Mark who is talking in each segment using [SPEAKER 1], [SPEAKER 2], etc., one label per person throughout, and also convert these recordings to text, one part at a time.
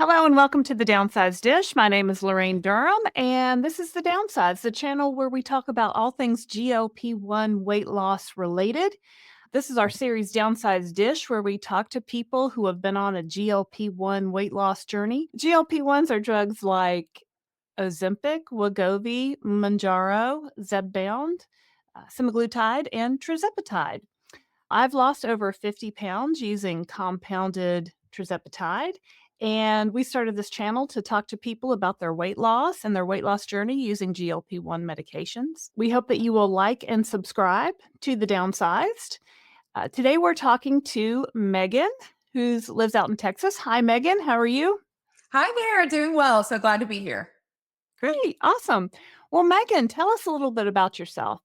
[SPEAKER 1] Hello and welcome to the Downsized Dish. My name is Laraine Durham, and this is the Downsides, the channel where we talk about all things GLP-1 weight loss related. This is our series Downsized Dish, where we talk to people who have been on a GLP-1 weight loss journey. GLP-1s are drugs like Ozempic, Wegovy, Manjaro, Zepbound, semaglutide, and Tirzepatide. I've lost over 50 pounds using compounded Tirzepatide, and we started this channel to talk to people about their weight loss and their weight loss journey using GLP-1 medications. We hope that you will like and subscribe to The Downsized. Today we're talking to Meghann, who lives out in Texas. Hi, Meghann. How are you?
[SPEAKER 2] Hi there, doing well. So glad to be here.
[SPEAKER 1] Great. Awesome. Well, Meghann, tell us a little bit about yourself.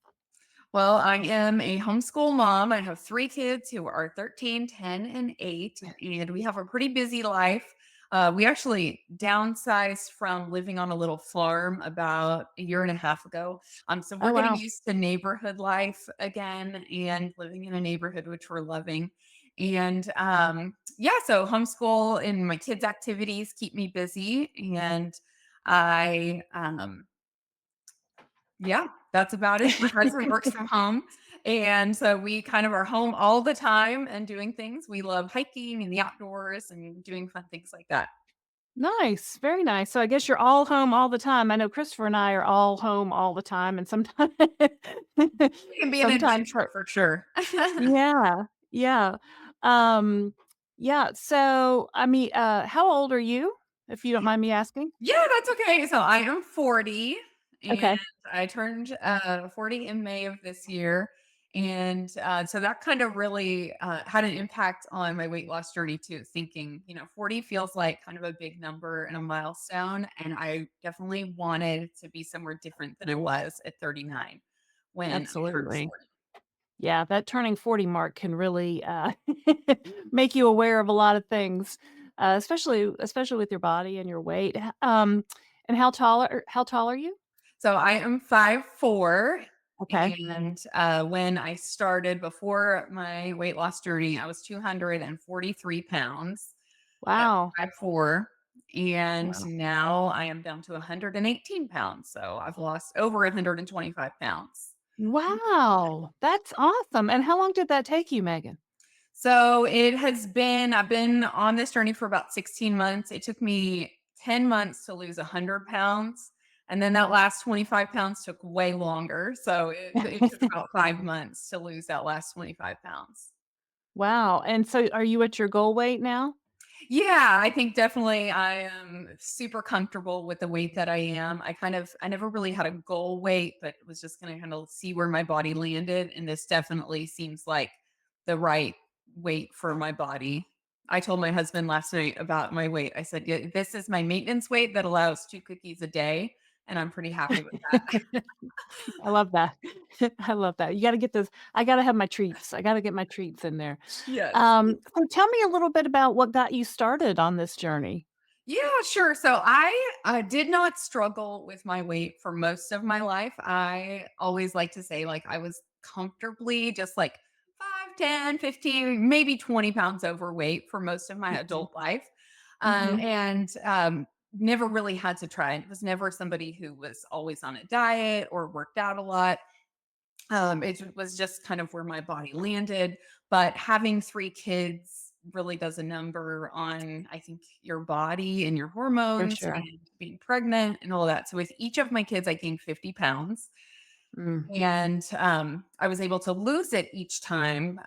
[SPEAKER 2] Well, I am a homeschool mom. I have three kids who are 13, 10, and 8, and we have a pretty busy life. We actually downsized from living on a little farm about a year and a half ago. So
[SPEAKER 1] Oh,
[SPEAKER 2] we're getting
[SPEAKER 1] wow.
[SPEAKER 2] used to neighborhood life again and living in a neighborhood which we're loving. And yeah, so homeschool and my kids' activities keep me busy. And I Yeah, that's about it. My husband works from home, and so we kind of are home all the time and doing things. We love hiking and the outdoors and doing fun things like that.
[SPEAKER 1] Nice, very nice. So I guess you're all home all the time. I know Christopher and I are all home all the time, and sometimes
[SPEAKER 2] It can be an
[SPEAKER 1] sometimes
[SPEAKER 2] adventure for sure.
[SPEAKER 1] yeah, yeah. Um, yeah, so, I mean, how old are you, if you don't mind me asking?
[SPEAKER 2] Yeah, that's okay. So I am 40 and
[SPEAKER 1] Okay.
[SPEAKER 2] I turned 40 in May of this year. And so that kind of really had an impact on my weight loss journey too. Thinking, 40 feels like kind of a big number and a milestone. And I definitely wanted to be somewhere different than I was at 39 when I turned
[SPEAKER 1] Absolutely.
[SPEAKER 2] 40.
[SPEAKER 1] Yeah, that turning 40 mark can really, make you aware of a lot of things, especially with your body and your weight. And how tall are you?
[SPEAKER 2] So I am 5'4",
[SPEAKER 1] Okay.
[SPEAKER 2] and, when I started before my weight loss journey, I was 243 pounds at
[SPEAKER 1] Wow.
[SPEAKER 2] 5'4", and
[SPEAKER 1] Wow.
[SPEAKER 2] now I am down to 118 pounds, so I've lost over 125 pounds.
[SPEAKER 1] Wow, that's awesome, and how long did that take you, Megan?
[SPEAKER 2] So I've been on this journey for about 16 months. It took me 10 months to lose 100 pounds. And then that last 25 pounds took way longer. So it took about 5 months to lose that last 25 pounds.
[SPEAKER 1] Wow, and so are you at your goal weight now?
[SPEAKER 2] Yeah, I think definitely I am super comfortable with the weight that I am. I never really had a goal weight, but was just going to kind of see where my body landed. And this definitely seems like the right weight for my body. I told my husband last night about my weight. I said, "Yeah, this is my maintenance weight that allows 2 cookies a day. And I'm pretty happy with that."
[SPEAKER 1] I love that. I love that. You gotta get those I gotta have my treats. I gotta get my treats in there.
[SPEAKER 2] Yes.
[SPEAKER 1] So tell me a little bit about what got you started on this journey.
[SPEAKER 2] Yeah, sure. So I did not struggle with my weight for most of my life. I always like to say like I was comfortably just like 5, 10, 15, maybe 20 pounds overweight for most of my
[SPEAKER 1] Mhm,
[SPEAKER 2] adult life.
[SPEAKER 1] mhm.
[SPEAKER 2] And never really had to try. It was never somebody who was always on a diet or worked out a lot. Was just kind of where my body landed, but having 3 kids really does a number on, I think, your body and your
[SPEAKER 1] For
[SPEAKER 2] hormones
[SPEAKER 1] sure.
[SPEAKER 2] and being pregnant and all that. So with each of my kids, I gained 50 pounds,
[SPEAKER 1] Mm,
[SPEAKER 2] and, I was able to lose it each time,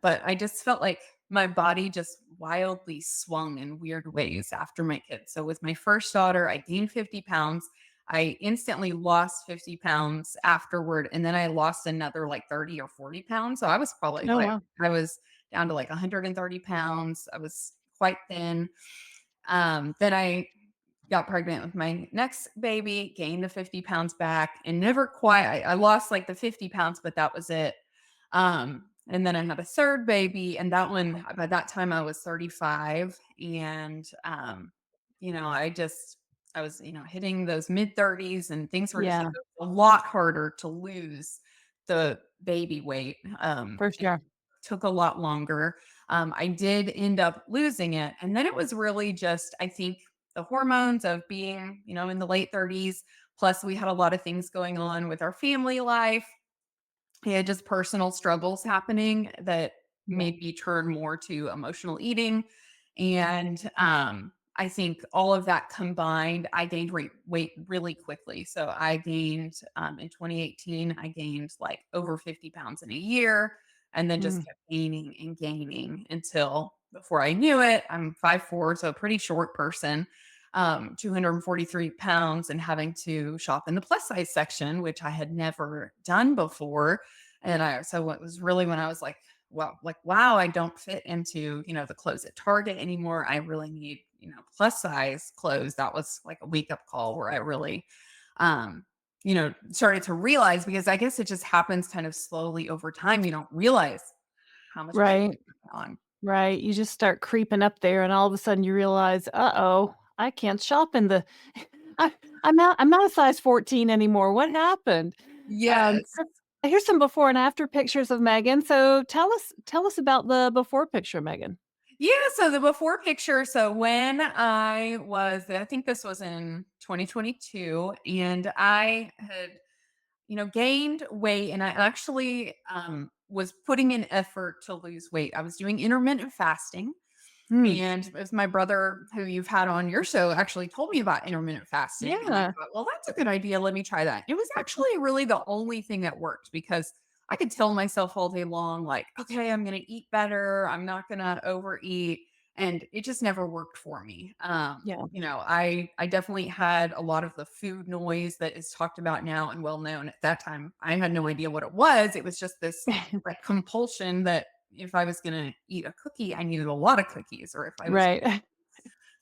[SPEAKER 2] but I just felt like my body just wildly swung in weird ways after my kids. So with my first daughter, I gained 50 pounds. I instantly lost 50 pounds afterward, and then I lost another, like, 30 or 40 pounds. So I was probably,
[SPEAKER 1] oh,
[SPEAKER 2] like
[SPEAKER 1] wow.
[SPEAKER 2] I was down to, like, 130 pounds. I was quite thin. Then I got pregnant with my next baby, gained the 50 pounds back, and never quite I lost like the 50 pounds, but that was it. And then I had a third baby, and that one by that time I was 35. And I was, hitting those mid 30s, and things were just
[SPEAKER 1] Yeah,
[SPEAKER 2] like a lot harder to lose the baby weight.
[SPEAKER 1] for
[SPEAKER 2] It
[SPEAKER 1] sure.
[SPEAKER 2] took a lot longer. I did end up losing it. And then it was really just, I think, the hormones of being, in the late 30s. Plus, we had a lot of things going on with our family life. He had just personal struggles happening that
[SPEAKER 1] Yeah.
[SPEAKER 2] made me turn more to emotional eating. And I think all of that combined, I gained weight really quickly. So I gained in 2018, I gained like over 50 pounds in a year and then just
[SPEAKER 1] Mm.
[SPEAKER 2] kept gaining and gaining until before I knew it, I'm 5'4", so a pretty short person. 243 pounds and having to shop in the plus size section, which I had never done before. And so it was really when I was like, well, like, wow, I don't fit into, the clothes at Target anymore. I really need, plus size clothes. That was like a wake up call where I really, started to realize because I guess it just happens kind of slowly over time. You don't realize how much weight
[SPEAKER 1] Right.
[SPEAKER 2] you put on.
[SPEAKER 1] Right. You just start creeping up there, and all of a sudden you realize, "Uh-oh, I can't shop in the I I'm not a size 14 anymore. What happened?"
[SPEAKER 2] Yes.
[SPEAKER 1] So here's some before and after pictures of Megan. So tell us about the before picture, Megan.
[SPEAKER 2] Yeah, so the before picture, so when I think this was in 2022, and I had, gained weight, and I actually was putting in effort to lose weight. I was doing intermittent fasting.
[SPEAKER 1] Mm.
[SPEAKER 2] And as my brother, who you've had on your show, actually told me about intermittent fasting, and I
[SPEAKER 1] Yeah.
[SPEAKER 2] thought, well, that's a good idea. Let me try that. It was actually really the only thing that worked because I could tell myself all day long, like, okay, I'm going to eat better. I'm not going to overeat. And it just never worked for me.
[SPEAKER 1] Yeah.
[SPEAKER 2] I definitely had a lot of the food noise that is talked about now and well known. At that time, I had no idea what it was. It was just this like compulsion that if I was gonna eat a cookie, I needed a lot of cookies, or if I was gonna,
[SPEAKER 1] Right.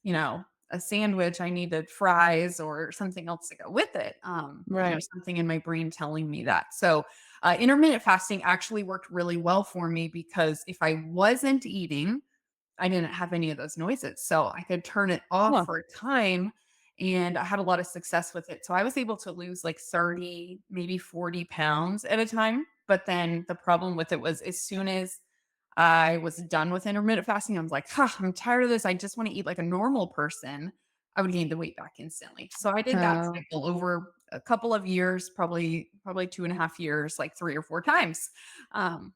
[SPEAKER 2] you know, a sandwich, I needed fries or something else to go with it.
[SPEAKER 1] Right.
[SPEAKER 2] Something in my brain telling me that. So, intermittent fasting actually worked really well for me because if I wasn't eating, I didn't have any of those noises. So I could turn it off
[SPEAKER 1] Huh.
[SPEAKER 2] for a time and I had a lot of success with it. So I was able to lose like 30, maybe 40 pounds at a time. But then the problem with it was as soon as I was done with intermittent fasting, I was like, huh, I'm tired of this. I just want to eat like a normal person. I would gain the weight back instantly. So I did that
[SPEAKER 1] Oh.
[SPEAKER 2] cycle over a couple of years, probably 2.5 years, like 3 or 4 times,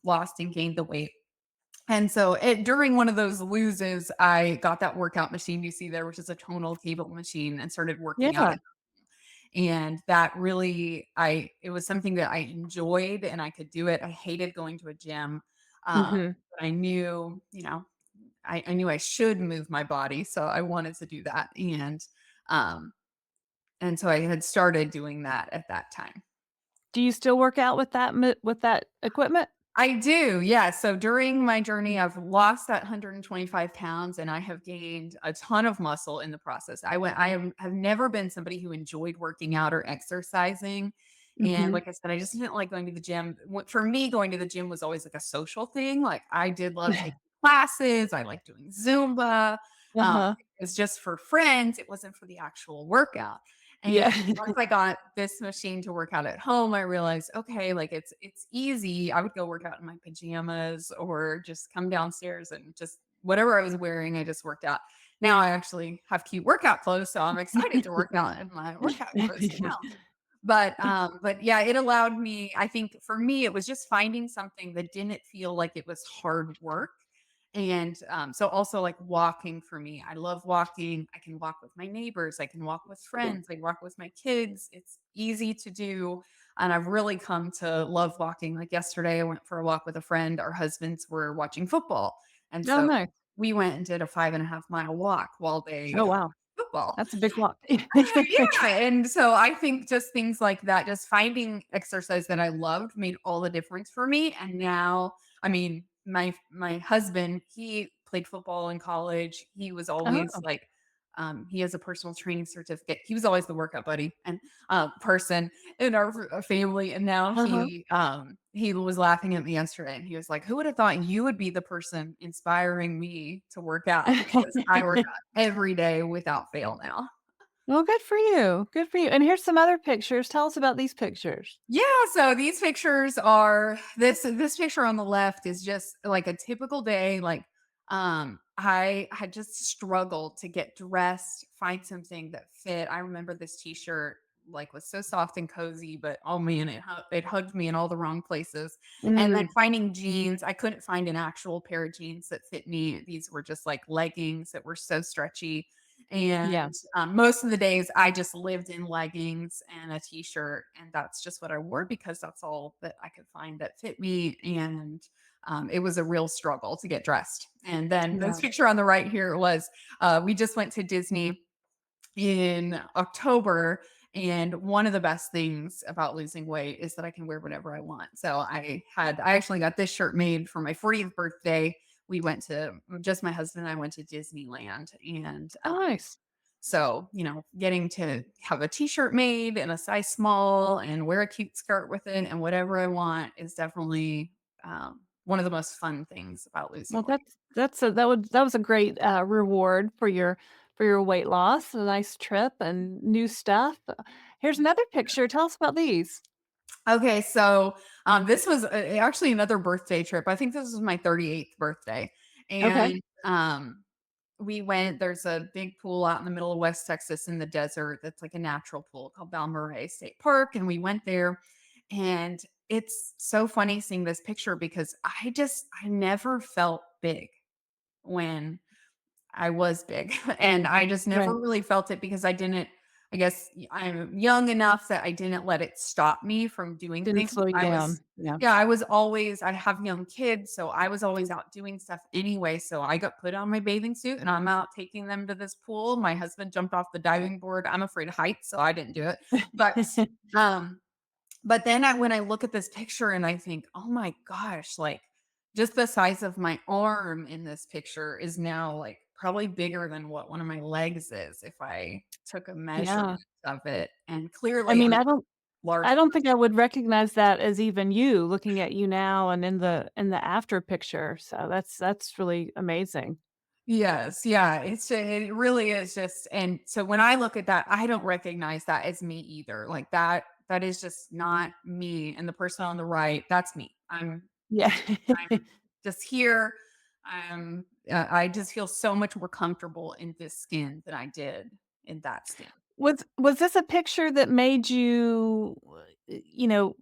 [SPEAKER 2] lost and gained the weight. And so during one of those loses, I got that workout machine you see there, which is a tonal cable machine, and started working out.
[SPEAKER 1] Yeah.
[SPEAKER 2] And that really, it was something that I enjoyed and I could do it. I hated going to a gym.
[SPEAKER 1] Mhm.
[SPEAKER 2] But I knew, I knew I should move my body. So I wanted to do that. Um, and so I had started doing that at that time.
[SPEAKER 1] Do you still work out with that equipment?
[SPEAKER 2] I do, yeah. So during my journey, I've lost that 125 pounds and I have gained a ton of muscle in the process. I have never been somebody who enjoyed working out or exercising. And
[SPEAKER 1] Mhm.
[SPEAKER 2] like I said, I just didn't like going to the gym. For me, going to the gym was always like a social thing. Like I did love taking classes. I like doing Zumba. Um,
[SPEAKER 1] Uh-huh.
[SPEAKER 2] it was just for friends. It wasn't for the actual workout. And
[SPEAKER 1] Yeah.
[SPEAKER 2] once I got this machine to work out at home, I realized, okay, like it's easy. I would go work out in my pajamas or just come downstairs and just whatever I was wearing, I just worked out. Now I actually have cute workout clothes, so I'm excited to work out in my workout clothes now. But yeah, it allowed me, I think for me, it was just finding something that didn't feel like it was hard work. And so also like walking for me, I love walking. I can walk with my neighbors, I can walk with friends, I walk with my kids. It's easy to do. And I've really come to love walking. Like yesterday, I went for a walk with a friend. Our husbands were watching football. And
[SPEAKER 1] Oh,
[SPEAKER 2] so
[SPEAKER 1] nice.
[SPEAKER 2] we went and did a 5.5 mile walk while they
[SPEAKER 1] Oh, wow.
[SPEAKER 2] football.
[SPEAKER 1] That's a big walk.
[SPEAKER 2] Yeah, and so I think just things like that, just finding exercise that I loved made all the difference for me, and now, I mean, my husband, he played football in college. He was always
[SPEAKER 1] Oh.
[SPEAKER 2] like, he has a personal training certificate. He was always the workout buddy and, person in our family, and now
[SPEAKER 1] Uh-huh.
[SPEAKER 2] he was laughing at me yesterday, and he was like, "Who would have thought you would be the person inspiring me to work out?" Because I work out every day without fail now.
[SPEAKER 1] Well, good for you. Good for you. And here's some other pictures. Tell us about these pictures.
[SPEAKER 2] Yeah, so these pictures are this picture on the left is just like a typical day. Like, I had just struggled to get dressed, find something that fit. I remember this t-shirt like was so soft and cozy, but oh man, it hugged me in all the wrong places. And then
[SPEAKER 1] Mm,
[SPEAKER 2] finding jeans, I couldn't find an actual pair of jeans that fit me. These were just like leggings that were so stretchy.
[SPEAKER 1] yeah,
[SPEAKER 2] And most of the days, I just lived in leggings and a t-shirt, and that's just what I wore because that's all that I could find that fit me. And it was a real struggle to get dressed. And then this
[SPEAKER 1] yeah.
[SPEAKER 2] picture on the right here was we just went to Disney in October. And one of the best things about losing weight is that I can wear whatever I want. So I actually got this shirt made for my 40th birthday. We went to just my husband and I went to Disneyland. And
[SPEAKER 1] Nice.
[SPEAKER 2] so, getting to have a t-shirt made in a size small and wear a cute skirt with it and whatever I want is definitely one of the most fun things about losing
[SPEAKER 1] Well,
[SPEAKER 2] weight.
[SPEAKER 1] that was a great, reward for your weight loss, a nice trip and new stuff. Here's another picture. Tell us about these.
[SPEAKER 2] Okay, so this was actually another birthday trip. I think this was my 38th birthday.
[SPEAKER 1] Okay.
[SPEAKER 2] And we went, there's a big pool out in the middle of West Texas in the desert that's like a natural pool called Balmorhea State Park. And we went there. And it's so funny seeing this picture because I never felt big when I was big, and I just never
[SPEAKER 1] Right.
[SPEAKER 2] really felt it because I guess I'm young enough that I didn't let it stop me from doing
[SPEAKER 1] Didn't
[SPEAKER 2] things.
[SPEAKER 1] slow you down. Yeah.
[SPEAKER 2] I have young kids, so I was always out doing stuff anyway. So I got put on my bathing suit and I'm out taking them to this pool. My husband jumped off the diving board. I'm afraid of heights, so I didn't do it. But um but then when I look at this picture and I think, "Oh my gosh, like, just the size of my arm in this picture is now, like, probably bigger than what one of my legs is if I took a measurement
[SPEAKER 1] Yeah.
[SPEAKER 2] of it." And
[SPEAKER 1] I
[SPEAKER 2] clearly,
[SPEAKER 1] mean,
[SPEAKER 2] I'm large.
[SPEAKER 1] I don't think I would recognize that as even you looking at you now and in the after picture, so that's really amazing.
[SPEAKER 2] Yes, yeah, it really is just, and so when I look at that, I don't recognize that as me either. Like, that is just not me, and the person on the right, that's me.
[SPEAKER 1] Yeah.
[SPEAKER 2] I'm just here. I just feel so much more comfortable in this skin than I did in that skin.
[SPEAKER 1] Was this a picture that made you, you know,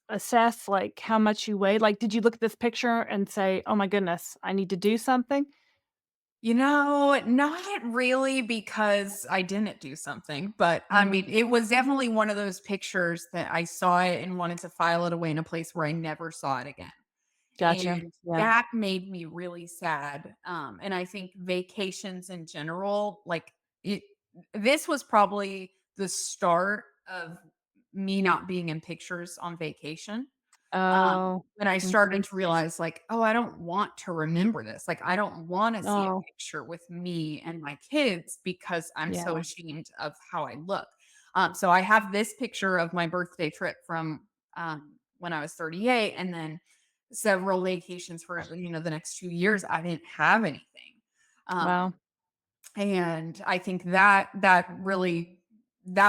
[SPEAKER 1] assess, like, how much you weighed? Like, did you look at this picture and say, "Oh my goodness, I need to do something"?
[SPEAKER 2] Not really because I didn't do something, but I
[SPEAKER 1] Mm,
[SPEAKER 2] mean, it was definitely one of those pictures that I saw it and wanted to file it away in a place where I never saw it again.
[SPEAKER 1] gotcha.
[SPEAKER 2] And
[SPEAKER 1] Yeah.
[SPEAKER 2] that made me really sad. And I think vacations in general, like it, this was probably the start of me not being in pictures on vacation.
[SPEAKER 1] Oh.
[SPEAKER 2] When I started
[SPEAKER 1] Mhm.
[SPEAKER 2] to realize, like, oh, I don't want to remember this. Like, I don't want to see a
[SPEAKER 1] Oh,
[SPEAKER 2] picture with me and my kids because I'm so
[SPEAKER 1] yeah.
[SPEAKER 2] ashamed of how I look. So I have this picture of my birthday trip from when I was 38, and then several vacations for the next 2 years. I didn't have anything. Um,
[SPEAKER 1] Wow.
[SPEAKER 2] and I think that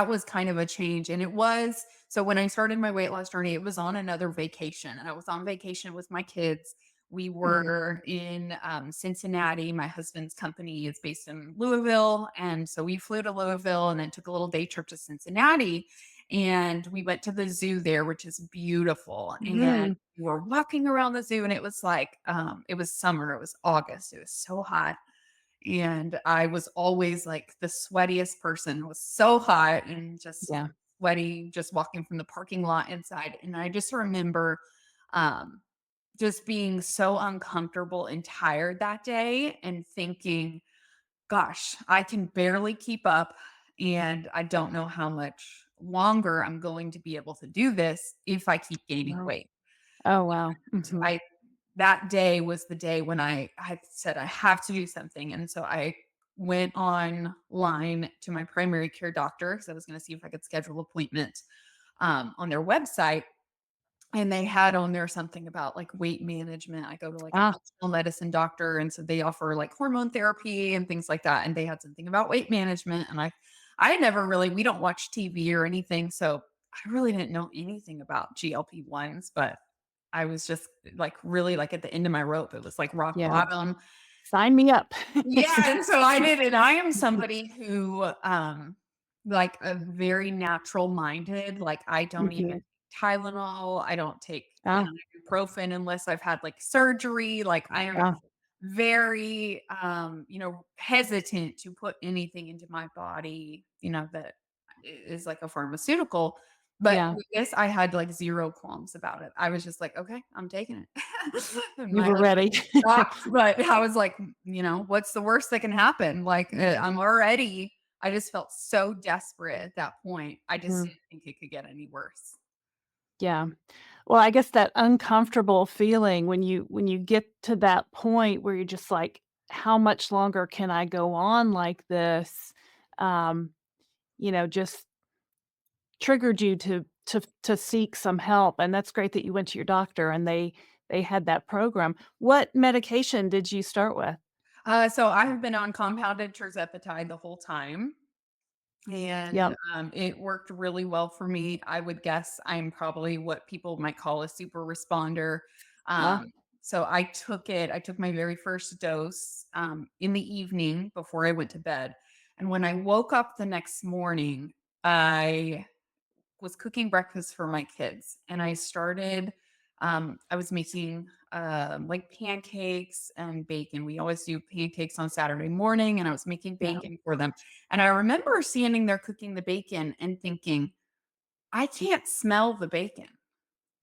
[SPEAKER 2] was kind of a change, and it was so when I started my weight loss journey, it was on another vacation, and I was on vacation with my kids. We
[SPEAKER 1] Mm.
[SPEAKER 2] were in, Cincinnati. My husband's company is based in Louisville, and so we flew to Louisville and then took a little day trip to Cincinnati, and we went to the zoo there, which is beautiful, and
[SPEAKER 1] Mhm.
[SPEAKER 2] we were walking around the zoo, and it was like, it was summer, it was August, it was so hot, and I was always, like, the sweatiest person. It was so hot and just
[SPEAKER 1] Yeah.
[SPEAKER 2] sweaty, just walking from the parking lot inside, and I just remember, um, just being so uncomfortable and tired that day and thinking, "Gosh, I can barely keep up, and I don't know how much longer I'm going to be able to do this if I keep gaining
[SPEAKER 1] Wow.
[SPEAKER 2] weight."
[SPEAKER 1] Oh, wow. Mhm.
[SPEAKER 2] I That day was the day when I said, "I have to do something," and so I went online to my primary care doctor because I was gonna see if I could schedule appointments, on their website, and they had on there something about, like, weight management. I go to, like, a
[SPEAKER 1] Ah,
[SPEAKER 2] functional medicine doctor, and so they offer, like, hormone therapy and things like that, and they had something about weight management, and I had never really we don't watch TV or anything, so I really didn't know anything about GLP-1s, but I was just, like, really, like, at the end of my rope. It was, like, rock
[SPEAKER 1] yeah.
[SPEAKER 2] bottom,
[SPEAKER 1] Sign me up.
[SPEAKER 2] Yeah, and so I did, and I am somebody who, like, a very natural minded, like, I don't even
[SPEAKER 1] Mhm.
[SPEAKER 2] take Tylenol, I don't take,
[SPEAKER 1] Ah,
[SPEAKER 2] ibuprofen unless I've had, like, surgery, like, I am
[SPEAKER 1] ah,
[SPEAKER 2] very, hesitant to put anything into my body, that is like a pharmaceutical, but
[SPEAKER 1] yeah,
[SPEAKER 2] with this, I had, like, 0 qualms about it. I was just like, "Okay, I'm taking it." And
[SPEAKER 1] you
[SPEAKER 2] my
[SPEAKER 1] were
[SPEAKER 2] husband
[SPEAKER 1] ready.
[SPEAKER 2] shocked, but I was like, "What's the worst that can happen?" Like, I just felt so desperate at that point. I just
[SPEAKER 1] Mm,
[SPEAKER 2] didn't think it could get any worse.
[SPEAKER 1] yeah. Well, I guess that uncomfortable feeling when you get to that point where you're just like, "How much longer can I go on like this?" Um, just triggered you to seek some help, and that's great that you went to your doctor and they had that program. What medication did you start with?
[SPEAKER 2] So I have been on compounded Tirzepatide the whole time. And,
[SPEAKER 1] Yep.
[SPEAKER 2] it worked really well for me. I would guess I'm probably what people might call a super responder.
[SPEAKER 1] Ah,
[SPEAKER 2] Um, so I took my very first dose, in the evening before I went to bed. And when I woke up the next morning, I was cooking breakfast for my kids, and I was making, like, pancakes and bacon. We always do pancakes on Saturday morning, and I was making
[SPEAKER 1] yeah.
[SPEAKER 2] bacon for them, and I remember standing there cooking the bacon and thinking, "I can't smell the bacon."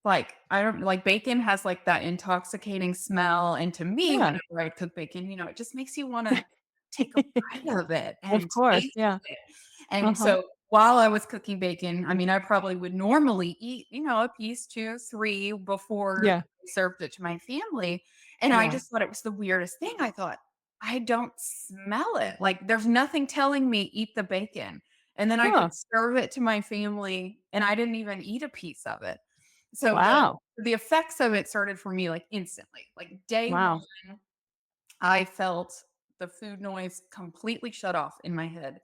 [SPEAKER 2] Like, I don't like, bacon has, like, that intoxicating smell, and to me,
[SPEAKER 1] Yeah.
[SPEAKER 2] whenever I cook bacon, it just makes you wanna take a bite of it
[SPEAKER 1] Of
[SPEAKER 2] and
[SPEAKER 1] course,
[SPEAKER 2] taste
[SPEAKER 1] yeah.
[SPEAKER 2] it, and
[SPEAKER 1] Uh-huh.
[SPEAKER 2] so, while I was cooking bacon, I mean, I probably would normally eat, a piece, 2, 3 before
[SPEAKER 1] Yeah,
[SPEAKER 2] I served it to my family, and I
[SPEAKER 1] yeah.
[SPEAKER 2] just thought it was the weirdest thing. I thought, "I don't smell it, like, there's nothing telling me eat the bacon," and then I
[SPEAKER 1] Huh.
[SPEAKER 2] could serve it to my family, and I didn't even eat a piece of it. So
[SPEAKER 1] Wow.
[SPEAKER 2] the effects of it started for me, like, instantly. Like, day
[SPEAKER 1] Wow.
[SPEAKER 2] 1, I felt the food noise completely shut off in my head,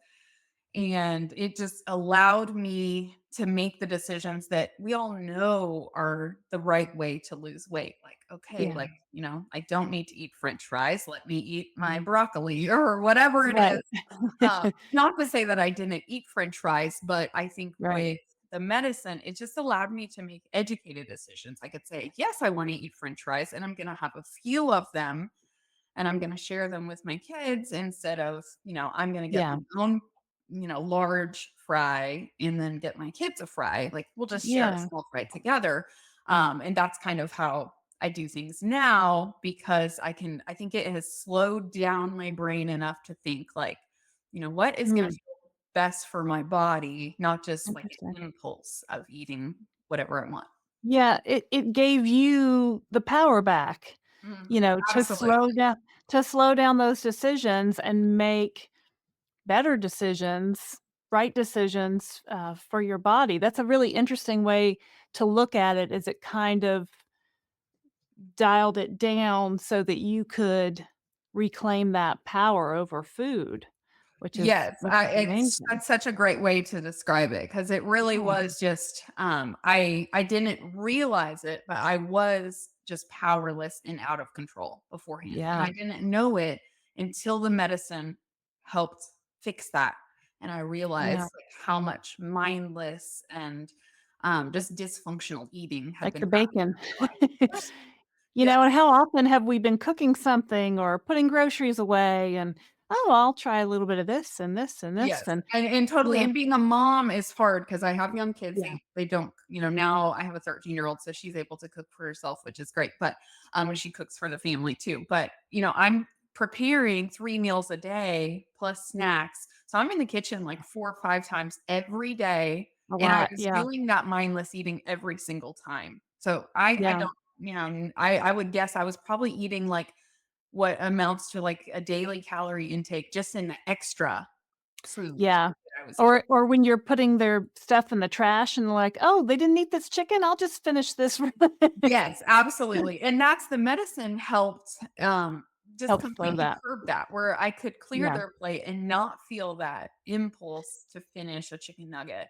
[SPEAKER 2] and it just allowed me to make the decisions that we all know are the right way to lose weight. Like, okay,
[SPEAKER 1] Yeah.
[SPEAKER 2] like, I don't need to eat french fries, let me eat my broccoli or whatever it is.
[SPEAKER 1] Right.
[SPEAKER 2] Not to say that I didn't eat french fries, but I think
[SPEAKER 1] Right.
[SPEAKER 2] with the medicine, it just allowed me to make educated decisions. I could say, "Yes, I wanna eat french fries, and I'm gonna have a few of them, and I'm gonna share them with my kids instead of, I'm gonna get
[SPEAKER 1] Yeah.
[SPEAKER 2] my own, large fry and then get my kids a fry. Like, we'll just share a
[SPEAKER 1] Yeah.
[SPEAKER 2] small fry together." And that's kind of how I do things now because I think it has slowed down my brain enough to think like, what is gonna
[SPEAKER 1] Mm,
[SPEAKER 2] feel best for my body, not just like
[SPEAKER 1] interesting.
[SPEAKER 2] an impulse of eating whatever I want.
[SPEAKER 1] Yeah, it gave you the power back,
[SPEAKER 2] Mhm.
[SPEAKER 1] to
[SPEAKER 2] Absolutely.
[SPEAKER 1] slow down those decisions and make better decisions, right decisions, for your body. That's a really interesting way to look at it, is it kind of dialed it down so that you could reclaim that power over food, which is
[SPEAKER 2] Yes,
[SPEAKER 1] which
[SPEAKER 2] I
[SPEAKER 1] is
[SPEAKER 2] it's
[SPEAKER 1] amazing.
[SPEAKER 2] that's such a great way to describe it because it really
[SPEAKER 1] Yeah.
[SPEAKER 2] was just, I didn't realize it, but I was just powerless and out of control beforehand, and
[SPEAKER 1] Yeah.
[SPEAKER 2] I didn't know it until the medicine helped fix that, and I
[SPEAKER 1] Yeah.
[SPEAKER 2] realized, like, how much mindless and, just dysfunctional eating had
[SPEAKER 1] Like
[SPEAKER 2] been
[SPEAKER 1] the
[SPEAKER 2] happening
[SPEAKER 1] bacon.
[SPEAKER 2] in my life.
[SPEAKER 1] And
[SPEAKER 2] Yes.
[SPEAKER 1] how often have we been cooking something or putting groceries away and, "Oh, I'll try a little bit of this and this and this,"
[SPEAKER 2] Yes,
[SPEAKER 1] and,
[SPEAKER 2] and totally,
[SPEAKER 1] yeah,
[SPEAKER 2] and being a mom is hard because I have young kids,
[SPEAKER 1] yeah,
[SPEAKER 2] they don't now I have a 13-year-old, so she's able to cook for herself, which is great, but, she cooks for the family too, but, I'm preparing 3 meals a day plus snacks, so I'm in the kitchen, like, 4 or 5 times every day,
[SPEAKER 1] a
[SPEAKER 2] and I
[SPEAKER 1] lot,
[SPEAKER 2] was
[SPEAKER 1] yeah,
[SPEAKER 2] doing that mindless eating every single time. So I
[SPEAKER 1] yeah,
[SPEAKER 2] don't I would guess I was probably eating, like, what amounts to, like, a daily calorie intake just in the extra food
[SPEAKER 1] yeah.
[SPEAKER 2] that I was eating.
[SPEAKER 1] Or when you're putting their stuff in the trash and they're like, "Oh, they didn't eat this chicken, I'll just finish this."
[SPEAKER 2] Yes, absolutely, and that's the medicine helped, just
[SPEAKER 1] Help slow
[SPEAKER 2] completely
[SPEAKER 1] that.
[SPEAKER 2] curb that, where I could clear
[SPEAKER 1] Yeah,
[SPEAKER 2] their plate and not feel that impulse to finish a chicken nugget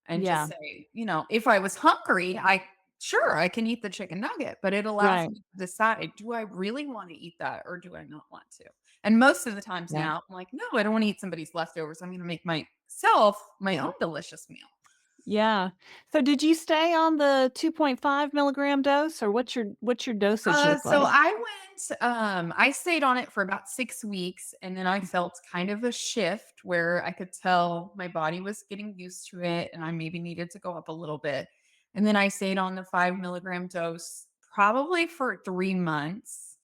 [SPEAKER 2] and just
[SPEAKER 1] yeah,
[SPEAKER 2] say, if I was hungry, I sure, I can eat the chicken nugget, but it allows
[SPEAKER 1] Right.
[SPEAKER 2] me to decide, do I really want to eat that or do I not want to? And most of the times
[SPEAKER 1] Yeah.
[SPEAKER 2] now, I'm like, no, I don't want to eat somebody's leftovers. I'm going to make myself my own delicious meal.
[SPEAKER 1] Yeah. So did you stay on the 2.5 milligram dose, or what's your dosage look
[SPEAKER 2] So
[SPEAKER 1] like?
[SPEAKER 2] I stayed on it for about 6 weeks and then I
[SPEAKER 1] Mhm.
[SPEAKER 2] felt kind of a shift where I could tell my body was getting used to it and I maybe needed to go up a little bit. And then I stayed on the 5 milligram dose probably for 3 months.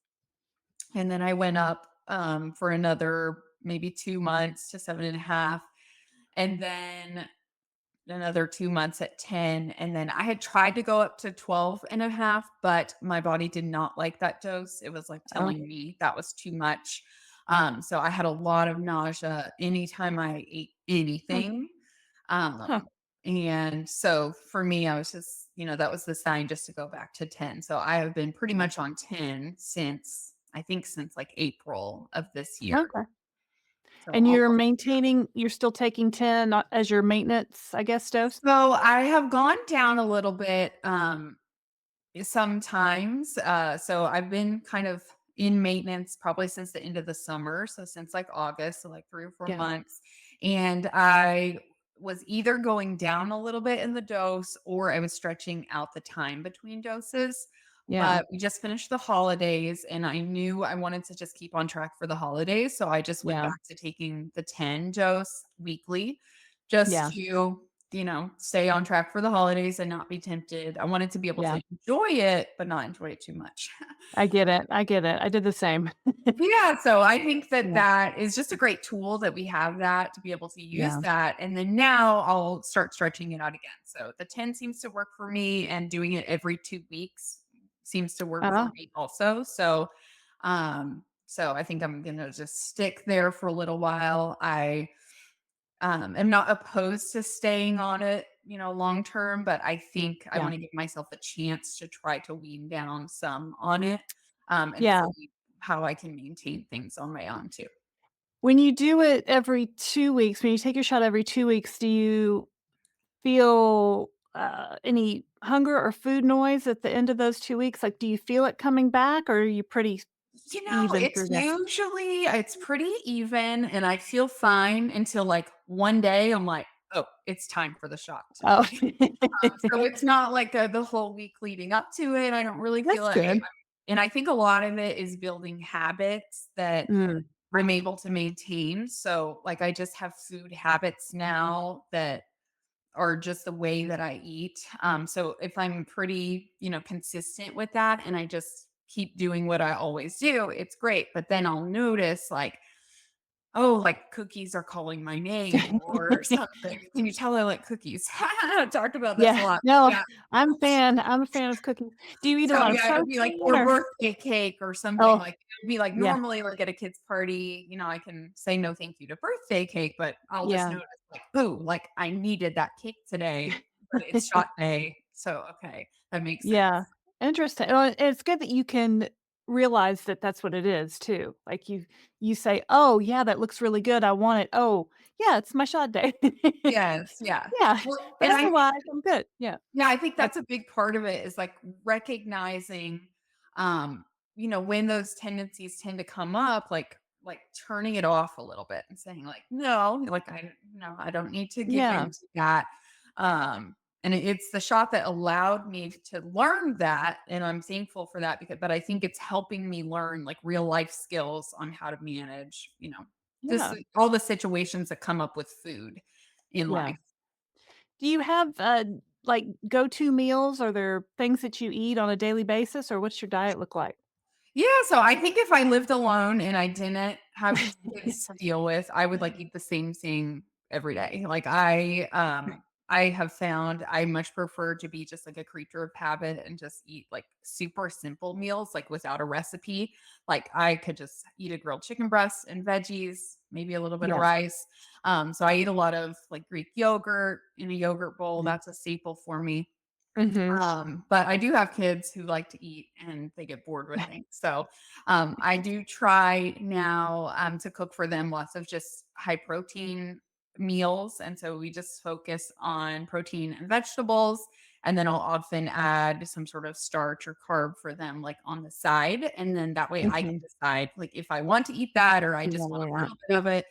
[SPEAKER 2] And then I went up for another maybe 2 months to 7.5. And then another 2 months at 10, and then I had tried to go up to 12.5, but my body did not like that dose. It was, like,
[SPEAKER 1] Oh,
[SPEAKER 2] telling me that was too much. So I had a lot of nausea anytime I ate
[SPEAKER 1] hmm,
[SPEAKER 2] anything.
[SPEAKER 1] huh,
[SPEAKER 2] And so for me, I was just, that was the sign just to go back to 10. So I have been pretty much on 10 since I think since, like, April of this year.
[SPEAKER 1] okay.
[SPEAKER 2] So
[SPEAKER 1] And you're still taking 10 as your maintenance, I guess, dose?
[SPEAKER 2] I have gone down a little bit, sometimes. So I've been kind of in maintenance probably since the end of the summer. So since like August, so like 3 or 4
[SPEAKER 1] Yeah,
[SPEAKER 2] months. And I was either going down a little bit in the dose or I was stretching out the time between doses.
[SPEAKER 1] yeah,
[SPEAKER 2] But we just finished the holidays and I knew I wanted to just keep on track for the holidays. So I just went
[SPEAKER 1] yeah,
[SPEAKER 2] back to taking the 10 dose weekly just
[SPEAKER 1] yeah,
[SPEAKER 2] to stay on track for the holidays and not be tempted. I wanted to be able
[SPEAKER 1] yeah.
[SPEAKER 2] to enjoy it, but not enjoy it too much.
[SPEAKER 1] I get it, I get it. I did the same.
[SPEAKER 2] Yeah, so I think that
[SPEAKER 1] Yeah,
[SPEAKER 2] that is just a great tool that we have that to be able to use
[SPEAKER 1] yeah.
[SPEAKER 2] that, and then now I'll start stretching it out again. So the 10 seems to work for me, and doing it every 2 weeks seems to work for
[SPEAKER 1] Uh-huh,
[SPEAKER 2] me also. So I think I'm gonna just stick there for a little while. I am not opposed to staying on it, long term, but I think I
[SPEAKER 1] yeah,
[SPEAKER 2] want to give myself a chance to try to wean down some on it, and
[SPEAKER 1] yeah.
[SPEAKER 2] see how I can maintain things on my own too.
[SPEAKER 1] When you do it every 2 weeks, when you take your shot every 2 weeks, do you feel, any hunger or food noise at the end of those 2 weeks? Like, do you feel it coming back, or are you pretty even
[SPEAKER 2] It's
[SPEAKER 1] through that?
[SPEAKER 2] usually it's pretty even and I feel fine until like one day I'm like, "Oh, it's time for the shot
[SPEAKER 1] Oh,
[SPEAKER 2] today." So it's not like the whole week leading up to it. I don't really feel
[SPEAKER 1] that's
[SPEAKER 2] it.
[SPEAKER 1] good.
[SPEAKER 2] And I think a lot of it is building habits that
[SPEAKER 1] Mm,
[SPEAKER 2] I'm able to maintain. So, like, I just have food habits now that are just the way that I eat. So if I'm pretty, consistent with that and I just keep doing what I always do, it's great. But then I'll notice like, oh, like cookies are calling my name or something. Can you tell I like cookies? Talked about this a
[SPEAKER 1] yeah,
[SPEAKER 2] lot.
[SPEAKER 1] no,
[SPEAKER 2] Yeah.
[SPEAKER 1] I'm a fan of cookies. Do you eat a
[SPEAKER 2] So,
[SPEAKER 1] lot of
[SPEAKER 2] yeah, it would be like
[SPEAKER 1] protein
[SPEAKER 2] or
[SPEAKER 1] or
[SPEAKER 2] birthday cake or something
[SPEAKER 1] oh,
[SPEAKER 2] like it would be like
[SPEAKER 1] yeah,
[SPEAKER 2] normally, like, at a kid's party, I can say no thank you to birthday cake, but I'll just
[SPEAKER 1] yeah.
[SPEAKER 2] notice, like, "Ooh, like, I needed that cake today, but it's shot day." So, okay, that makes sense.
[SPEAKER 1] Yeah, interesting. Oh, it's good that you can realize that that's what it is too. Like, you say, "Oh, yeah, that looks really good, I want it. Oh, yeah, it's my shot day."
[SPEAKER 2] Yes, yeah.
[SPEAKER 1] Yeah,
[SPEAKER 2] Well,
[SPEAKER 1] but otherwise, I'm good. Yeah,
[SPEAKER 2] yeah, I think
[SPEAKER 1] that's
[SPEAKER 2] that's a big part of it is like recognizing, when those tendencies tend to come up, like turning it off a little bit and saying like, no, like I don't need to give
[SPEAKER 1] yeah,
[SPEAKER 2] into that. And it's the shot that allowed me to learn that, and I'm thankful for that but I think it's helping me learn like real life skills on how to manage, just
[SPEAKER 1] yeah,
[SPEAKER 2] all the situations that come up with food in
[SPEAKER 1] yeah.
[SPEAKER 2] life.
[SPEAKER 1] Do you have, like, go-to meals? Are there things that you eat on a daily basis, or what's your diet look like?
[SPEAKER 2] Yeah, so I think if I lived alone and I didn't have kids to deal with, I would like eat the same thing every day. Like I have found I much prefer to be just like a creature of habit and just eat like super simple meals like without a recipe. Like I could just eat a grilled chicken breast and veggies, maybe a little bit of
[SPEAKER 1] Yeah.
[SPEAKER 2] rice. So I eat a lot of like Greek yogurt in a yogurt bowl.
[SPEAKER 1] Mm.
[SPEAKER 2] That's a staple for me.
[SPEAKER 1] Mhm.
[SPEAKER 2] But I do have kids who like to eat and they get bored with things. So I do try now to cook for them lots of just high protein meals. And so we just focus on protein and vegetables. And then I'll often add some sort of starch or carb for them, like on the side. And then that way I can
[SPEAKER 1] Mhm.
[SPEAKER 2] decide like if I want to eat that or I
[SPEAKER 1] You
[SPEAKER 2] just
[SPEAKER 1] know
[SPEAKER 2] want
[SPEAKER 1] where
[SPEAKER 2] a
[SPEAKER 1] you're at.
[SPEAKER 2] little bit of it.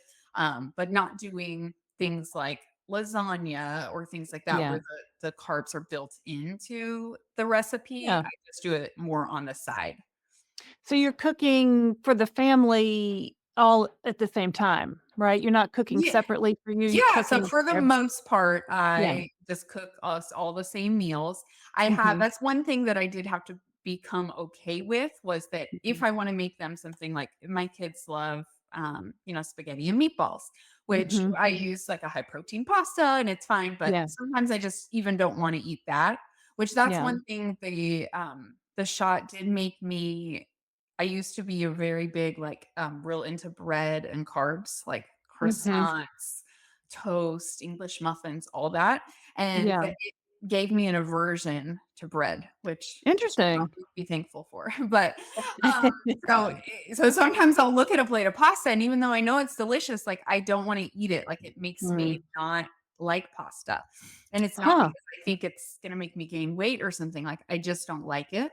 [SPEAKER 2] But not doing things like lasagna or things like that
[SPEAKER 1] Yeah.
[SPEAKER 2] where the carbs are built into the recipe.
[SPEAKER 1] Yeah.
[SPEAKER 2] I just do it more on the side.
[SPEAKER 1] So you're cooking for the family all at the same time, right? You're not cooking
[SPEAKER 2] Yeah.
[SPEAKER 1] separately for you, you're
[SPEAKER 2] Yeah, so
[SPEAKER 1] cooking
[SPEAKER 2] for the
[SPEAKER 1] ev
[SPEAKER 2] most part,
[SPEAKER 1] yeah.
[SPEAKER 2] I just cook us all the same meals. I have
[SPEAKER 1] Mhm.
[SPEAKER 2] that's one thing that I did have to become okay with was that if
[SPEAKER 1] Mhm.
[SPEAKER 2] I wanna make them something like my kids love, spaghetti and meatballs, which
[SPEAKER 1] Mhm.
[SPEAKER 2] I use like a high protein pasta and it's fine, but
[SPEAKER 1] Yeah.
[SPEAKER 2] sometimes I just even don't wanna eat that, which that's
[SPEAKER 1] Yeah.
[SPEAKER 2] one thing the shot did make me I used to be a very big, like, real into bread and carbs, like
[SPEAKER 1] Mhm.
[SPEAKER 2] croissants, toast, English muffins, all that, and
[SPEAKER 1] Yeah.
[SPEAKER 2] it gave me an aversion to bread, which I should
[SPEAKER 1] Interesting.
[SPEAKER 2] probably be thankful for, but, um, so sometimes I'll look at a plate of pasta, and even though I know it's delicious, like, I don't wanna eat it, like, it makes
[SPEAKER 1] Mm.
[SPEAKER 2] me not like pasta, and it's not
[SPEAKER 1] Huh.
[SPEAKER 2] because I think it's gonna make me gain weight or something, like, I just don't like it,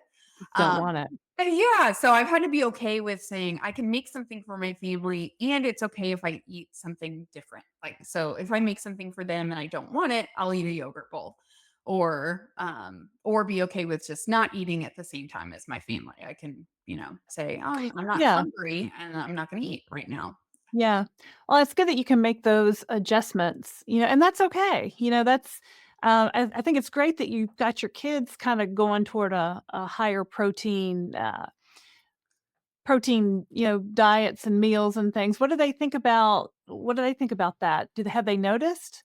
[SPEAKER 1] Don't
[SPEAKER 2] um
[SPEAKER 1] want it.
[SPEAKER 2] yeah, so I've had to be okay with saying I can make something for my family and it's okay if I eat something different. Like, so if I make something for them and I don't want it, I'll eat a yogurt bowl or be okay with just not eating at the same time as my family. I can, say, "Oh, I'm not
[SPEAKER 1] Yeah.
[SPEAKER 2] hungry and I'm not going to eat right now."
[SPEAKER 1] Yeah. Well, it's good that you can make those adjustments, and that's okay. That's I think it's great that you've got your kids kind of going toward a higher protein, diets and meals and things. What do they think about that? Have they noticed?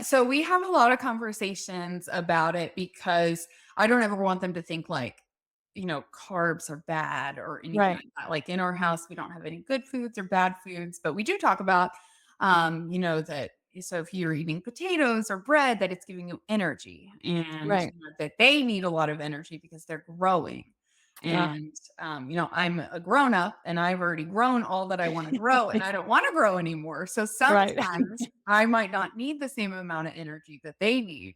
[SPEAKER 2] So we have a lot of conversations about it because I don't ever want them to think like, carbs are bad or anything
[SPEAKER 1] Right.
[SPEAKER 2] like that. Like in our house, we don't have any good foods or bad foods, but we do talk about, that so if you're eating potatoes or bread, that it's giving you energy and
[SPEAKER 1] Right.
[SPEAKER 2] that they need a lot of energy because they're growing.
[SPEAKER 1] Uh,
[SPEAKER 2] And, I'm a grown up and I've already grown all that I want to grow and I don't want to grow anymore. So
[SPEAKER 1] right.
[SPEAKER 2] sometimes I might not need the same amount of energy that they need.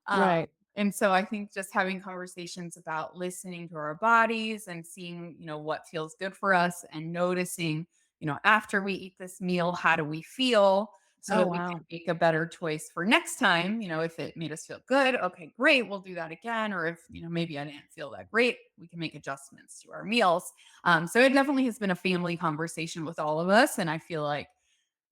[SPEAKER 2] Um,
[SPEAKER 1] Right.
[SPEAKER 2] and so I think just having conversations about listening to our bodies and seeing, what feels good for us and noticing, after we eat this meal, how do we feel? So
[SPEAKER 1] Oh,
[SPEAKER 2] that we can
[SPEAKER 1] wow.
[SPEAKER 2] make a better choice for next time. If it made us feel good, okay, great, we'll do that again. Or if, maybe I didn't feel that great, we can make adjustments to our meals. So it definitely has been a family conversation with all of us. And I feel like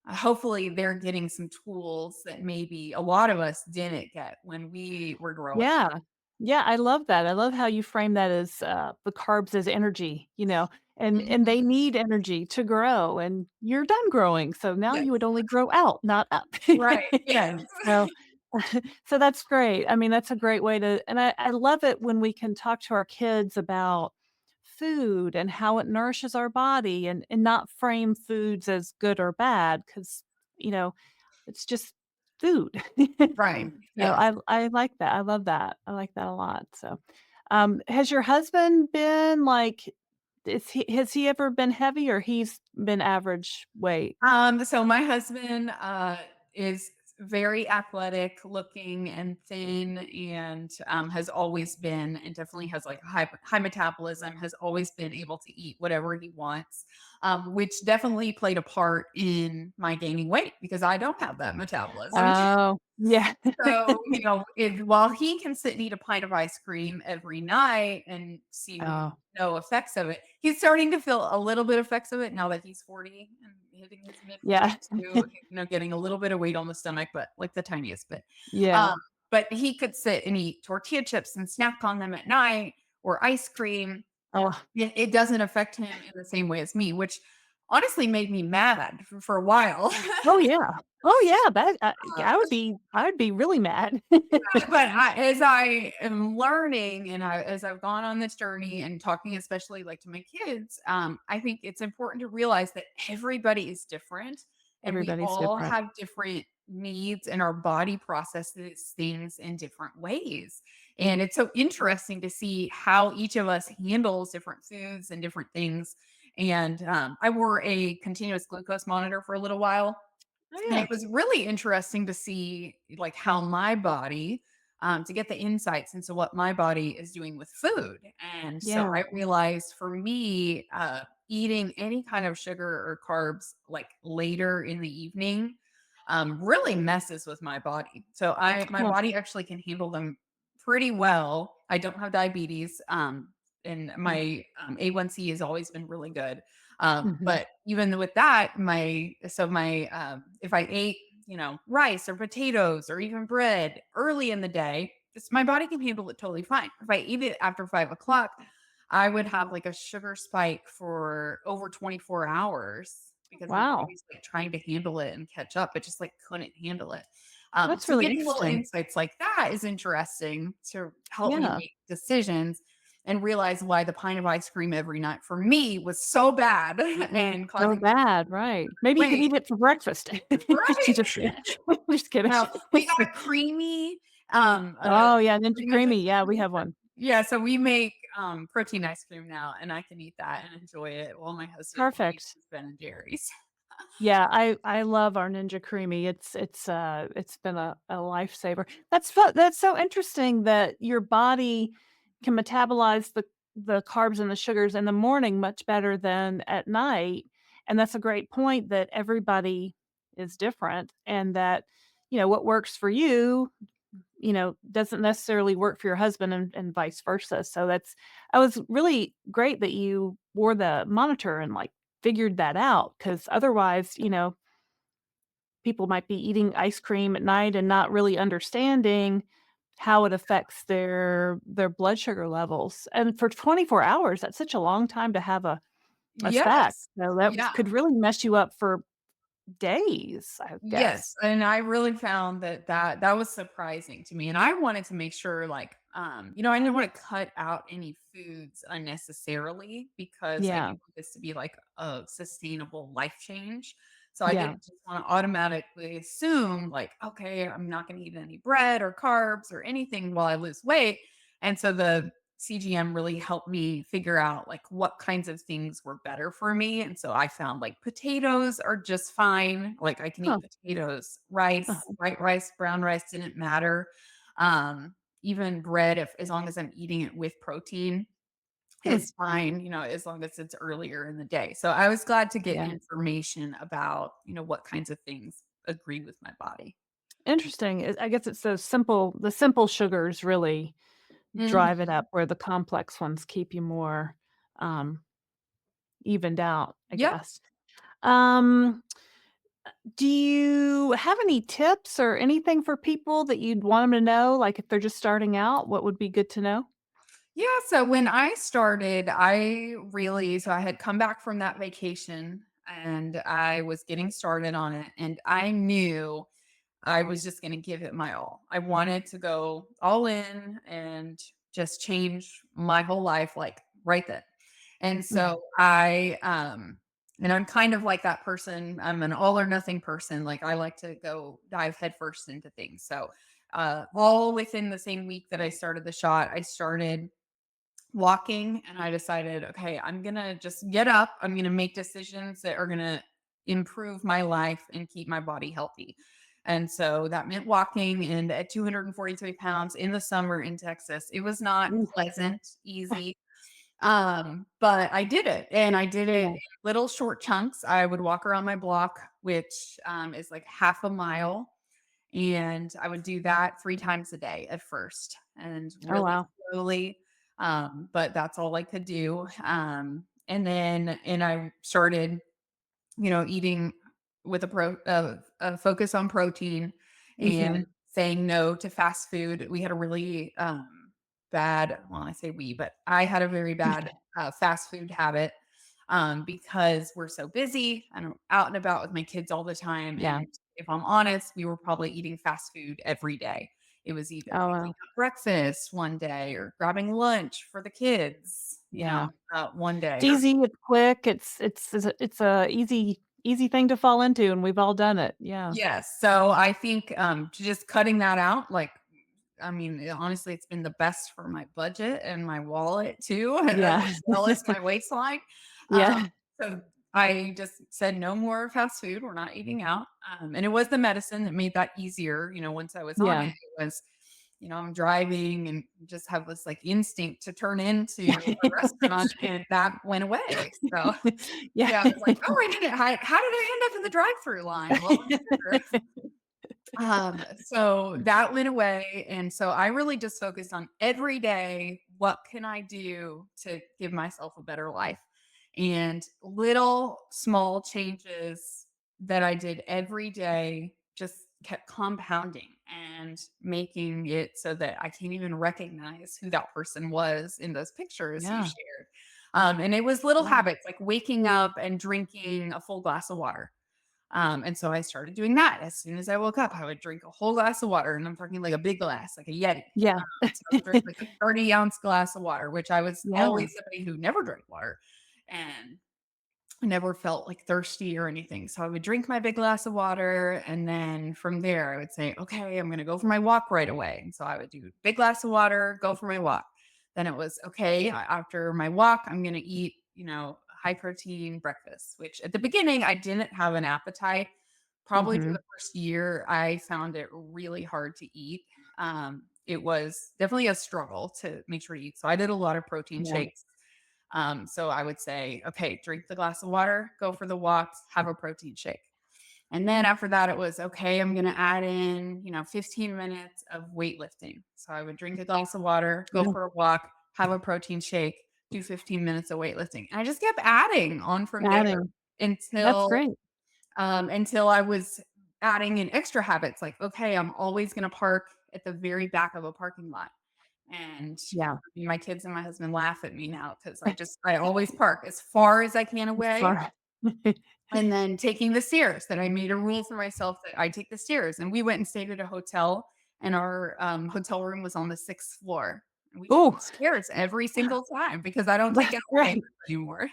[SPEAKER 2] hopefully they're getting some tools that maybe a lot of us didn't get when we were growing
[SPEAKER 1] Yeah.
[SPEAKER 2] up.
[SPEAKER 1] Yeah, I love that. I love how you frame that as, the carbs as energy, and
[SPEAKER 2] Mhm.
[SPEAKER 1] they need energy to grow, and you're done growing, so now
[SPEAKER 2] Yes.
[SPEAKER 1] you would only grow out, not up.
[SPEAKER 2] Right. Yes.
[SPEAKER 1] So so that's great. I mean, that's a great way to and I love it when we can talk to our kids about food and how it nourishes our body and not frame foods as good or bad because you know, it's just food.
[SPEAKER 2] Right.
[SPEAKER 1] So
[SPEAKER 2] Yes.
[SPEAKER 1] I like that. I love that. I like that a lot. So, has your husband been like has he ever been heavy or he's been average weight?
[SPEAKER 2] So my husband is very athletic looking and thin and has always been and definitely has like high metabolism, has always been able to eat whatever he wants, which definitely played a part in my gaining weight because I don't have that metabolism.
[SPEAKER 1] Oh, yeah.
[SPEAKER 2] So, while he can sit and eat a pint of ice cream every night and see
[SPEAKER 1] Oh,
[SPEAKER 2] no effects of it, he's starting to feel a little bit effects of it now that he's 40 and hitting his
[SPEAKER 1] yeah.
[SPEAKER 2] mid-40s too, getting a little bit of weight on the stomach, but like the tiniest bit.
[SPEAKER 1] Yeah.
[SPEAKER 2] Um, but he could sit and eat tortilla chips and snack on them at night or ice cream.
[SPEAKER 1] Oh.
[SPEAKER 2] It doesn't affect him in the same way as me, which honestly made me mad for a while.
[SPEAKER 1] Oh, yeah. Oh, yeah, that yeah, I would be really mad.
[SPEAKER 2] But as I am learning and as I've gone on this journey and talking, especially like to my kids, I think it's important to realize that everybody is different and we
[SPEAKER 1] Everybody's
[SPEAKER 2] all
[SPEAKER 1] different.
[SPEAKER 2] have different needs and our body processes things in different ways. And it's so interesting to see how each of us handles different foods and different things. And I wore a continuous glucose monitor for a little while
[SPEAKER 1] Oh,
[SPEAKER 2] and
[SPEAKER 1] yeah.
[SPEAKER 2] it was really interesting to see, like, how my body, to get the insights into what my body is doing with food. And so
[SPEAKER 1] Yeah.
[SPEAKER 2] I realized for me, eating any kind of sugar or carbs like later in the evening really messes with my body. So my
[SPEAKER 1] Huh.
[SPEAKER 2] body actually can handle them pretty well. I don't have diabetes. And
[SPEAKER 1] Mm.
[SPEAKER 2] my A1C has always been really good.
[SPEAKER 1] Mhm.
[SPEAKER 2] But even with that, if I ate, rice or potatoes or even bread early in the day, my body can handle it totally fine. If I eat it after 5 o'clock, I would have like a sugar spike for over 24 hours because my
[SPEAKER 1] Wow.
[SPEAKER 2] body's like trying to handle it and catch up. It just like couldn't handle it.
[SPEAKER 1] That's
[SPEAKER 2] So
[SPEAKER 1] really
[SPEAKER 2] getting little
[SPEAKER 1] interesting.
[SPEAKER 2] insights like that is interesting to help me
[SPEAKER 1] Yeah.
[SPEAKER 2] make decisions and realize why the pint of ice cream every night for me was so bad and
[SPEAKER 1] So
[SPEAKER 2] causing
[SPEAKER 1] bad, right. Maybe you could
[SPEAKER 2] weight.
[SPEAKER 1] eat it for breakfast.
[SPEAKER 2] Right.
[SPEAKER 1] Just kidding.
[SPEAKER 2] Now, we got a creamy,
[SPEAKER 1] Oh, yeah, Ninja
[SPEAKER 2] pretty much a
[SPEAKER 1] Creamy. Yeah, we have one.
[SPEAKER 2] yeah, so we make, protein ice cream now, and I can eat that and enjoy it while my husband eats
[SPEAKER 1] Perfect.
[SPEAKER 2] his Ben& and Jerry's.
[SPEAKER 1] Yeah, I love our Ninja Creamy. It's been a lifesaver. That's so interesting that your body can metabolize the carbs and the sugars in the morning much better than at night, and that's a great point that everybody is different and that, what works for you, doesn't necessarily work for your husband and vice versa. So I was really great that you wore the monitor and, like, figured that out because otherwise, people might be eating ice cream at night and not really understanding how it affects their blood sugar levels. And for 24 hours, that's such a long time to have a effect.
[SPEAKER 2] Yes.
[SPEAKER 1] So that
[SPEAKER 2] Yeah.
[SPEAKER 1] could really mess you up for days, I
[SPEAKER 2] Yes,
[SPEAKER 1] guess.
[SPEAKER 2] and I really found that was surprising to me, and I wanted to make sure, like, I didn't wanna cut out any foods unnecessarily because I do
[SPEAKER 1] Yeah.
[SPEAKER 2] want this to be, like, a sustainable life change, so I
[SPEAKER 1] Yeah.
[SPEAKER 2] didn't just wanna automatically assume, like, "Okay, I'm not gonna eat any bread or carbs or anything while I lose weight," and so the CGM really helped me figure out like what kinds of things were better for me. And so I found like potatoes are just fine. Like I can
[SPEAKER 1] Huh.
[SPEAKER 2] eat potatoes, rice,
[SPEAKER 1] Uh-huh.
[SPEAKER 2] white rice, brown rice didn't matter. Even bread, if as long as I'm eating it with protein,
[SPEAKER 1] Hmm.
[SPEAKER 2] is fine, as long as it's earlier in the day. So I was glad to get
[SPEAKER 1] Yeah.
[SPEAKER 2] information about, what kinds of things agree with my body.
[SPEAKER 1] Interesting. I guess it's the simple sugars really drive it
[SPEAKER 2] Mhm.
[SPEAKER 1] up where the complex ones keep you more, um, evened out, I
[SPEAKER 2] Yep.
[SPEAKER 1] guess. Um, do you have any tips or anything for people that you'd want them to know, like, if they're just starting out, what would be good to know?
[SPEAKER 2] Yeah, so when I started, I had come back from that vacation and I was getting started on it and I knew I was just going to give it my all. I wanted to go all in and just change my whole life like right then. And
[SPEAKER 1] Mhm.
[SPEAKER 2] so and I'm kind of like that person. I'm an all or nothing person. Like I like to go dive headfirst into things. So all within the same week that I started the shot, I started walking and I decided, okay, I'm going to just get up. I'm going to make decisions that are going to improve my life and keep my body healthy. And so that meant walking. And at 243 pounds in the summer in Texas, it was not
[SPEAKER 1] Mm.
[SPEAKER 2] pleasant, easy. But I did it and I did it
[SPEAKER 1] Yeah.
[SPEAKER 2] in little short chunks. I would walk around my block, which is like half a mile. And I would do that 3 times a day at first and
[SPEAKER 1] Oh,
[SPEAKER 2] really
[SPEAKER 1] wow.
[SPEAKER 2] slowly. But that's all I could do. And I started, eating with a focus on protein and
[SPEAKER 1] Mhm.
[SPEAKER 2] saying no to fast food. We had a really bad, well, I say we, but I had a very bad fast food habit because we're so busy and I'm out and about with my kids all the time.
[SPEAKER 1] Yeah.
[SPEAKER 2] And if I'm honest, we were probably eating fast food every day. It was either
[SPEAKER 1] Oh,
[SPEAKER 2] picking
[SPEAKER 1] wow.
[SPEAKER 2] up breakfast one day or grabbing lunch for the kids,
[SPEAKER 1] Yeah.
[SPEAKER 2] one
[SPEAKER 1] It's
[SPEAKER 2] day.
[SPEAKER 1] easy, it's quick, it's a easy thing to fall into, and we've all done it. Yeah.
[SPEAKER 2] Yes. So I think just cutting that out, like, I mean, honestly, it's been the best for my budget and my wallet too,
[SPEAKER 1] Yeah.
[SPEAKER 2] as well as my waistline.
[SPEAKER 1] Yeah.
[SPEAKER 2] So I just said no more fast food. We're not eating out. And it was the medicine that made that easier. Once I was on
[SPEAKER 1] Yeah.
[SPEAKER 2] it, it was I'm driving and just have this like instinct to turn into a restaurant, and that went away. So
[SPEAKER 1] Yeah.
[SPEAKER 2] yeah, I was like, oh, I did it. How did I end up in the drive-through line? Well, sugar. So that went away. And so I really just focused on every day, what can I do to give myself a better life? And little small changes that I did every day just kept compounding and making it so that I can't even recognize who that person was in those pictures you
[SPEAKER 1] Yeah.
[SPEAKER 2] shared. And it was little
[SPEAKER 1] Yeah.
[SPEAKER 2] habits like waking up and drinking a full glass of water. And so I started doing that. As soon as I woke up, I would drink a whole glass of water, and I'm talking like a big glass, like a Yeti.
[SPEAKER 1] Yeah.
[SPEAKER 2] So I would drink like a 30-ounce glass of water, which I was
[SPEAKER 1] Yeah.
[SPEAKER 2] always somebody who never drank water and never felt like thirsty or anything. So I would drink my big glass of water. And then from there, I would say, okay, I'm going to go for my walk right away. And so I would do big glass of water, go for my walk. Then it was, okay, after my walk, I'm going to eat, high protein breakfast, which at the beginning, I didn't have an appetite. Probably for
[SPEAKER 1] Mhm.
[SPEAKER 2] the first year, I found it really hard to eat. It was definitely a struggle to make sure to eat. So I did a lot of protein
[SPEAKER 1] Yeah.
[SPEAKER 2] shakes. So I would say, okay, drink the glass of water, go for the walks, have a protein shake. And then after that, it was okay, I'm going to add in, 15 minutes of weightlifting. So I would drink a glass of water, go
[SPEAKER 1] Yeah.
[SPEAKER 2] for a walk, have a protein shake, do 15 minutes of weightlifting. And I just kept adding on from there
[SPEAKER 1] Adding. That's
[SPEAKER 2] until
[SPEAKER 1] great.
[SPEAKER 2] until I was adding in extra habits like, okay, I'm always going to park at the very back of a parking lot. And
[SPEAKER 1] Yeah.
[SPEAKER 2] my kids and my husband laugh at me now because I always park as far as I can away,
[SPEAKER 1] Far.
[SPEAKER 2] and then taking the stairs, that I made a rule for myself that I take the stairs. And we went and stayed at a hotel, and our hotel room was on the 6th floor. And we took
[SPEAKER 1] Ooh,
[SPEAKER 2] the stairs every single time because I don't take
[SPEAKER 1] that's
[SPEAKER 2] elevators
[SPEAKER 1] great.
[SPEAKER 2] anymore.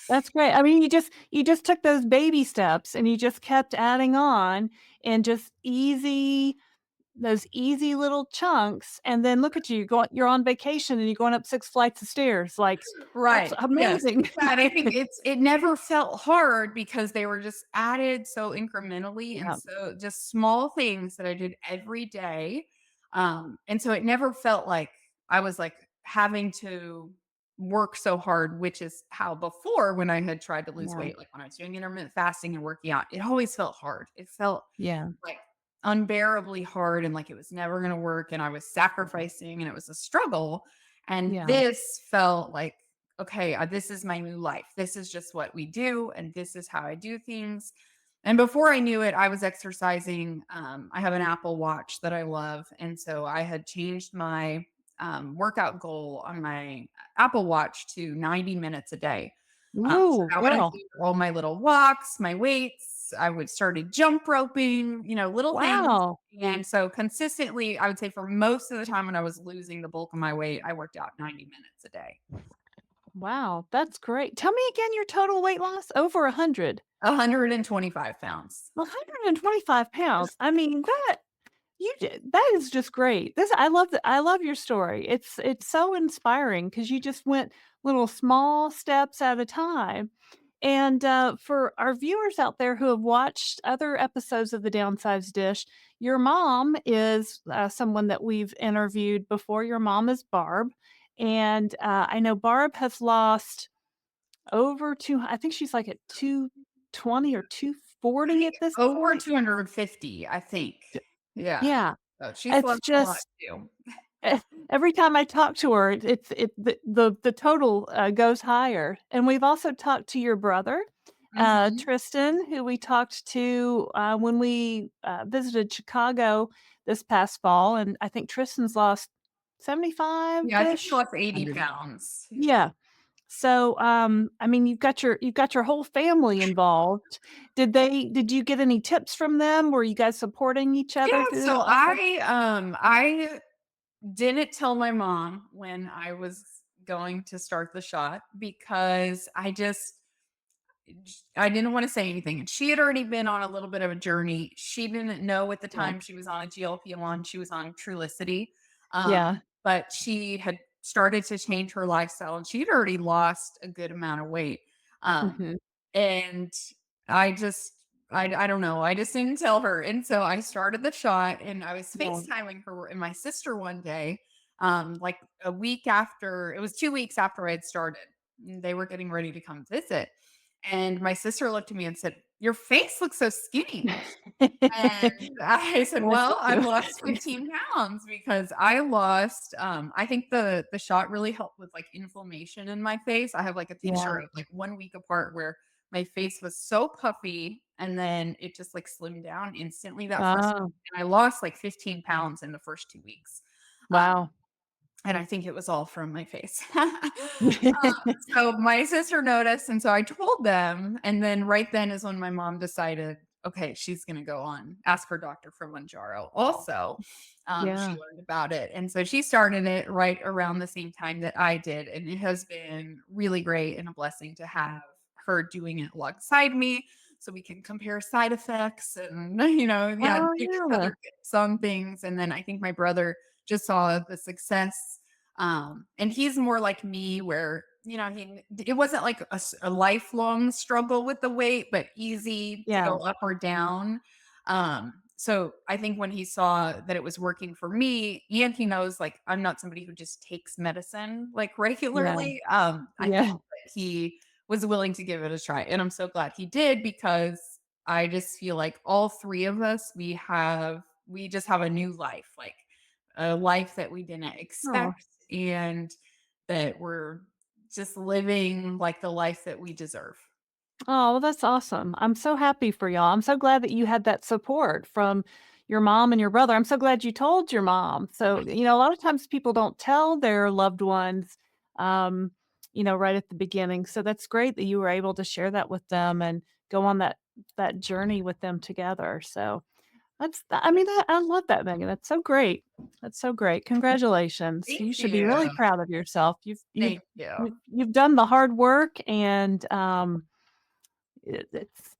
[SPEAKER 1] That's great. I mean, you just took those baby steps and you just kept adding on and just those easy little chunks, and then look at you, you're on vacation and you're going up 6 flights of stairs, like, that's
[SPEAKER 2] Right. Yes.
[SPEAKER 1] amazing.
[SPEAKER 2] Yeah, and I think it never felt hard because they were just added so incrementally, and
[SPEAKER 1] Yeah,
[SPEAKER 2] so just small things that I did every day. And so it never felt like I was like having to work so hard, which is how before when I had tried to lose
[SPEAKER 1] yeah,
[SPEAKER 2] weight, like when I was doing intermittent fasting and working out, it always felt hard. It felt
[SPEAKER 1] yeah,
[SPEAKER 2] like unbearably hard and like it was never going to work, and I was sacrificing and it was a struggle. And
[SPEAKER 1] yeah,
[SPEAKER 2] this felt like, okay, this is my new life. This is just what we do, and this is how I do things. And before I knew it, I was exercising. I have an Apple Watch that I love. And so I had changed my workout goal on my Apple Watch to 90 minutes a day. So
[SPEAKER 1] ooh,
[SPEAKER 2] that would
[SPEAKER 1] girl,
[SPEAKER 2] include all my little walks, my weights. I would started jump roping, little things.
[SPEAKER 1] wow,
[SPEAKER 2] And so consistently, I would say for most of the time when I was losing the bulk of my weight, I worked out 90 minutes a day.
[SPEAKER 1] wow, that's great. Tell me again your total weight loss? Over 100.
[SPEAKER 2] 125 pounds.
[SPEAKER 1] 125 pounds. I mean, that is just great. I love your story. It's so inspiring because you just went little small steps at a time. And, for our viewers out there who have watched other episodes of The Downsized Dish, your mom is, someone that we've interviewed before. Your mom is Barb, and, I know Barb has lost over I think she's, like, at 220 or
[SPEAKER 2] I
[SPEAKER 1] 240
[SPEAKER 2] think
[SPEAKER 1] at this
[SPEAKER 2] over
[SPEAKER 1] point.
[SPEAKER 2] 250, I think. Yeah.
[SPEAKER 1] Yeah,
[SPEAKER 2] So she's
[SPEAKER 1] it's
[SPEAKER 2] lost a lot
[SPEAKER 1] just
[SPEAKER 2] too.
[SPEAKER 1] every time I talk to her, the total, goes higher, and we've also talked to your brother,
[SPEAKER 2] Mhm.
[SPEAKER 1] Tristan, who we talked to, when we, visited Chicago this past fall, and I think Tristan's lost
[SPEAKER 2] Yeah, I think she
[SPEAKER 1] 75-ish?
[SPEAKER 2] lost 80
[SPEAKER 1] 100.
[SPEAKER 2] pounds.
[SPEAKER 1] Yeah. So, I mean, you've got your whole family involved. Did you get any tips from them? Were you guys supporting each
[SPEAKER 2] Yeah,
[SPEAKER 1] other through
[SPEAKER 2] so
[SPEAKER 1] this process?
[SPEAKER 2] I didn't tell my mom when I was going to start the shot because I didn't want to say anything. And she had already been on a little bit of a journey. She didn't know at the
[SPEAKER 1] Yeah.
[SPEAKER 2] time she was on a GLP-1. She was on Trulicity.
[SPEAKER 1] Yeah.
[SPEAKER 2] But she had started to change her lifestyle, and she had already lost a good amount of weight. Um,
[SPEAKER 1] Mhm.
[SPEAKER 2] and I just I don't know. I just didn't tell her. And so I started the shot and I was
[SPEAKER 1] Yeah.
[SPEAKER 2] FaceTiming her and my sister one day, like a week after, it was 2 weeks after I had started. They were getting ready to come visit. And my sister looked at me and said, "Your face looks so skinny." And I said,
[SPEAKER 1] Yes,
[SPEAKER 2] "Well,
[SPEAKER 1] they
[SPEAKER 2] I've
[SPEAKER 1] do.
[SPEAKER 2] lost 15 pounds because I lost, I think the shot really helped with, like, inflammation in my face. I have, like, a picture
[SPEAKER 1] Yeah.
[SPEAKER 2] of, like, 1 week apart where my face was so puffy, and then it just, like, slimmed down instantly that first week,
[SPEAKER 1] Oh,
[SPEAKER 2] and I lost, like, 15 pounds in the first 2 weeks. Um
[SPEAKER 1] wow.
[SPEAKER 2] and I think it was all from my face. So my sister noticed, and so I told them, and then right then is when my mom decided, okay, she's gonna go on, ask her doctor for Mounjaro also. She
[SPEAKER 1] Yeah.
[SPEAKER 2] learned about it, and so she started it right around the same time that I did, and it has been really great and a blessing to have her doing it alongside me, so we can compare side effects and, yeah,
[SPEAKER 1] Oh,
[SPEAKER 2] give each
[SPEAKER 1] yeah.
[SPEAKER 2] other tips on things, and then I think my brother just saw the success. And he's more like me where, it wasn't like a lifelong struggle with the weight, but easy to
[SPEAKER 1] Yeah.
[SPEAKER 2] go up or down. So I think when he saw that it was working for me, and he knows like I'm not somebody who just takes medicine like
[SPEAKER 1] Yeah.
[SPEAKER 2] regularly, I think
[SPEAKER 1] Yeah.
[SPEAKER 2] that he was willing to give it a try. And I'm so glad he did because I just feel like all three of us, we just have a new life. Like a life that we didn't
[SPEAKER 1] Oh.
[SPEAKER 2] expect and that we're just living like the life that we deserve.
[SPEAKER 1] Oh, well, that's awesome. I'm so happy for y'all. I'm so glad that you had that support from your mom and your brother. I'm so glad you told your mom. So, a lot of times people don't tell their loved ones, um, right at the beginning. So that's great that you were able to share that with them and go on that journey with them together. So I mean, I love that, Megan. That's so great. That's so great. Congratulations.
[SPEAKER 2] Thank
[SPEAKER 1] You should be
[SPEAKER 2] you.
[SPEAKER 1] really proud of yourself.
[SPEAKER 2] Thank you.
[SPEAKER 1] You've done the hard work and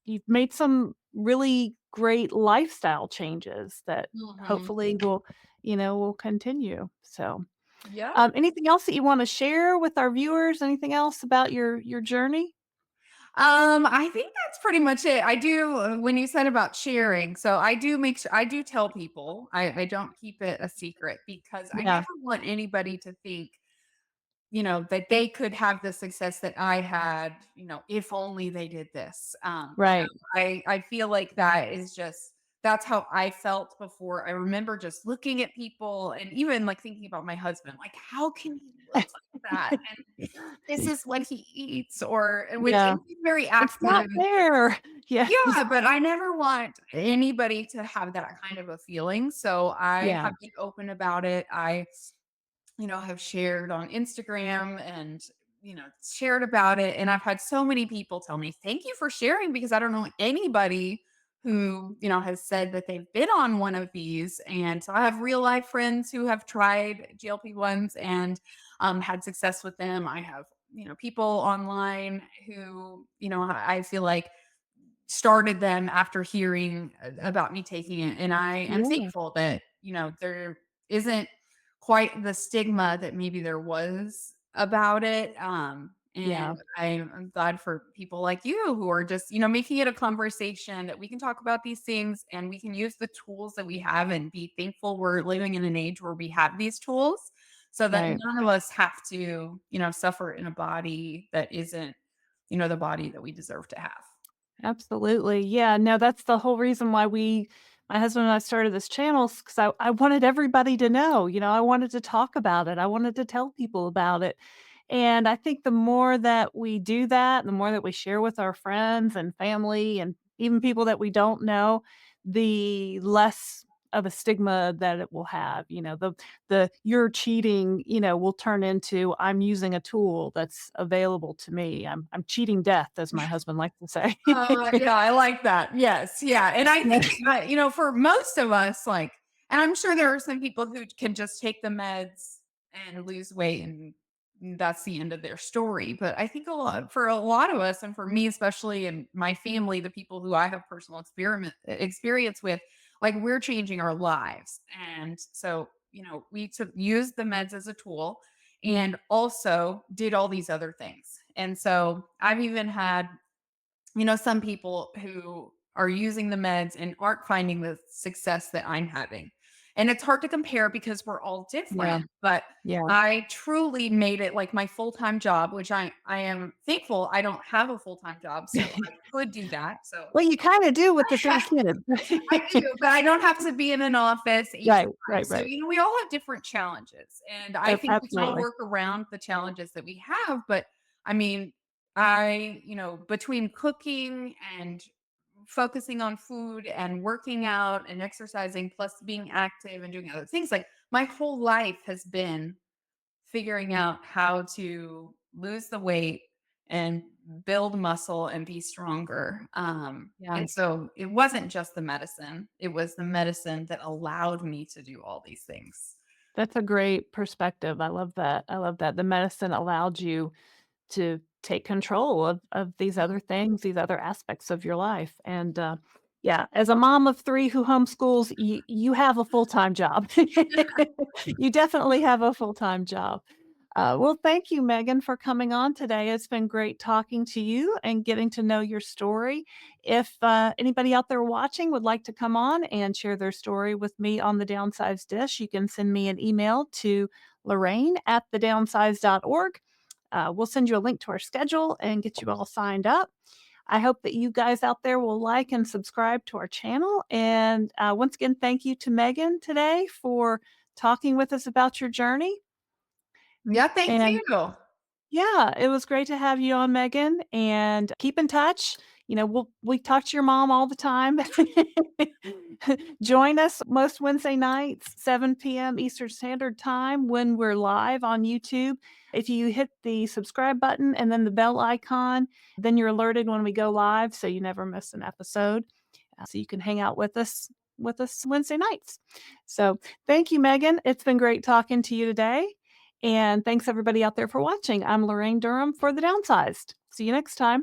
[SPEAKER 1] you've made some really great lifestyle changes that
[SPEAKER 2] Mhm.
[SPEAKER 1] hopefully will continue. So,
[SPEAKER 2] Yeah.
[SPEAKER 1] anything else that you want to share with our viewers? Anything else about your journey?
[SPEAKER 2] I think that's pretty much it. I do when you said about sharing, so I do make sure I do tell people. I don't keep it a secret because I
[SPEAKER 1] Yeah,
[SPEAKER 2] never want anybody to think that they could have the success that I had, if only they did this.
[SPEAKER 1] right.
[SPEAKER 2] I feel like that's how I felt before. I remember just looking at people and even like thinking about my husband, like, how can he look like that? And this is what he eats, or which
[SPEAKER 1] Yeah,
[SPEAKER 2] and he's very
[SPEAKER 1] it's
[SPEAKER 2] active.
[SPEAKER 1] not fair. Yes.
[SPEAKER 2] Yeah, but I never want anybody to have that kind of a feeling. So I
[SPEAKER 1] Yeah.
[SPEAKER 2] have been open about it. I have shared on Instagram and, shared about it. And I've had so many people tell me, thank you for sharing because I don't know anybody who, has said that they've been on one of these. And so I have real life friends who have tried GLP-1s and had success with them. I have, people online who, I feel like started them after hearing about me taking it, and I am
[SPEAKER 1] Yeah.
[SPEAKER 2] thankful that, there isn't quite the stigma that maybe there was about it,
[SPEAKER 1] Yeah.
[SPEAKER 2] and I'm glad for people like you who are just, making it a conversation that we can talk about these things and we can use the tools that we have and be thankful we're living in an age where we have these tools so that
[SPEAKER 1] Right.
[SPEAKER 2] none of us have to, suffer in a body that isn't, the body that we deserve to have.
[SPEAKER 1] Absolutely. Yeah, no, that's the whole reason why my husband and I started this channel because I wanted everybody to know, I wanted to talk about it. I wanted to tell people about it. And I think the more that we do that, the more that we share with our friends and family and even people that we don't know, the less of a stigma that it will have. The you're cheating, will turn into I'm using a tool that's available to me. I'm cheating death, as my husband likes to say.
[SPEAKER 2] Yeah, I like that. Yes, yeah, and I
[SPEAKER 1] Yeah.
[SPEAKER 2] think, for most of us, like and I'm sure there are some people who can just take the meds and lose weight, and that's the end of their story, but I think a lot of us, and for me, especially in my family, the people who I have personal experience with, like, we're changing our lives, and so, we took used the meds as a tool and also did all these other things, and so I've even had some people who are using the meds and aren't finding the success that I'm having. And it's hard to compare because we're all
[SPEAKER 1] Yeah.
[SPEAKER 2] different, but
[SPEAKER 1] Yeah.
[SPEAKER 2] I truly made it like my full-time job, which I am thankful I don't have a full-time job, so I could do that. So
[SPEAKER 1] Well, you kinda do with the 3 kids.
[SPEAKER 2] I do, but I don't have to be in an office 8 to
[SPEAKER 1] Right,
[SPEAKER 2] 5.
[SPEAKER 1] right,
[SPEAKER 2] So,
[SPEAKER 1] right.
[SPEAKER 2] we all have different challenges, and I think we can all
[SPEAKER 1] Absolutely.
[SPEAKER 2] work around the challenges that we have, but I mean, between cooking and focusing on food and working out and exercising plus being active and doing other things, like, my whole life has been figuring out how to lose the weight and build muscle and be stronger.
[SPEAKER 1] Yeah.
[SPEAKER 2] And so it wasn't just the medicine, it was the medicine that allowed me to do all these things.
[SPEAKER 1] That's a great perspective. I love that. I love that. The medicine allowed you to take control of these other things, these other aspects of your life. And yeah, as a mom of 3 who homeschools, you have a full-time job. You definitely have a full-time job. Well, thank you, Megan, for coming on today. It's been great talking to you and getting to know your story. If anybody out there watching would like to come on and share their story with me on the Downsize Dish, you can send me an email to Laraine@thedownsize.org. We'll send you a link to our schedule and get you all signed up. I hope that you guys out there will like and subscribe to our channel. And once again, thank you to Megan today for talking with us about your journey.
[SPEAKER 2] Yeah, thank
[SPEAKER 1] And
[SPEAKER 2] you.
[SPEAKER 1] yeah, it was great to have you on, Megan, and keep in touch. We talk to your mom all the time. Join us most Wednesday nights, 7 p.m. Eastern Standard Time when we're live on YouTube. If you hit the subscribe button and then the bell icon, then you're alerted when we go live so you never miss an episode. So you can hang out with us Wednesday nights. So thank you, Megan. It's been great talking to you today. And thanks everybody out there for watching. I'm Laraine Durham for The Downsized. See you next time.